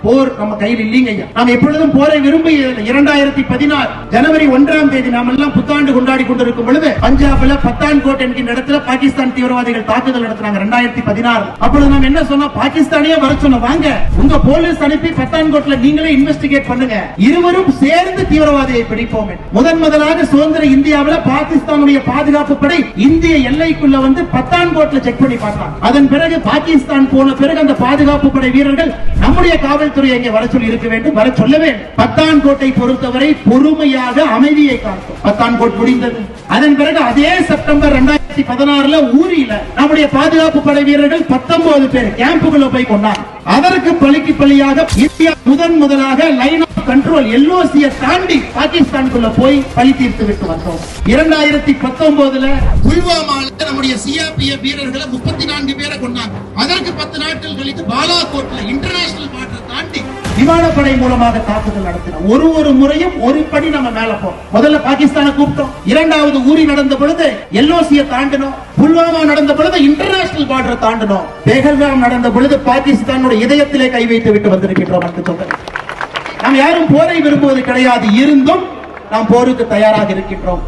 போர் நம்ம கையில் இல்லீங்க. நாம் எப்பொழுதும் போரை விரும்பி 2016 ஜனவரி 1ஆம் தேதி நாம் எல்லாம் புத்தாண்டு கொண்டாடி கொண்டிருக்கும் பொழுது பஞ்சாப்ல பத்தான்கோட் என்கின்ற இடத்துல பாகிஸ்தான் தீவிரவாதிகள் தாக்குதல் நடத்தினாங்க 2016. அப்பொழுது நாம் என்ன சொன்னோம், பாகிஸ்தானியே வர சொன்னோம், வாங்க உங்க போலீஸ் அனுப்பி பத்தான்கோட்ல நீங்களே இன்வெஸ்டிகேட் பண்ணுங்க, இருவரும் சேர்ந்து தீவிரவாதியை பிடிப்போம். முதலாக சுதந்திர இந்தியாவில் பாகிஸ்தானுடைய பாதுகாப்பு படை இந்திய எல்லைக்குள்ள வந்து பத்தான்கோட்ல செக் பண்ணி பார்த்தாங்க. அதன் பிறகு பாகிஸ்தான் போன பிறகு அந்த பாதுகாப்பு படை வீரர்கள் நம்முடைய காவல்துறை எங்கே வர சொல்லி இருக்க வேண்டும், வர சொல்லவே. பத்தான்கோட்டை பொறுத்தவரை பொறுமையாக அமைதியை காத்தோம். பத்தான்கோட் முடிந்தது. அதன் பிறகு அதே செப்டம்பர் 2016 ஊரில நம்முடைய பாதுகாப்பு படை வீரர்கள் 19 பேர் கேம்புக்குள்ள போய் கொண்டாங்க. அதற்கு பலிக்கு பலியாக இந்தியா முதலாக லைன் ஆஃப் கண்ட்ரோல் LOC தாண்டி பாகிஸ்தானுக்குள்ள போய் பலி தீர்த்து விட்டு வந்தோம். 2019 புல்வாமால நம்முடைய CRPF வீரர்களை 34 பேரை கொண்டாங்க. அதற்கு 10 நாட்கள் கழித்து பாலாகோட்ல இன்டர்நேஷனல் பார்டர் தாண்டி விமானப்படை மூலமாக தாக்குதல் நடத்தினோம். ஒரு முறையும் ஒரு படி நம்ம மேல போறோம். முதல்ல பாகிஸ்தானை கூப்பிட்டோம், இரண்டாவது ஊரி நடந்த பொழுது LOC தாண்டினோம், புல்வாமா நடந்த பொழுது இன்டர்நேஷனல் பார்டர் தாண்டினோம், பெஹல்காம் நடந்த பொழுது பாகிஸ்தானுடைய இதயத்திலே கை வைத்து விட்டு வந்திருக்கின்றோம். நாம் யாரும் போரை விரும்புவது கிடையாது, இருந்தும் நாம் போருக்கு தயாராக இருக்கின்றோம்.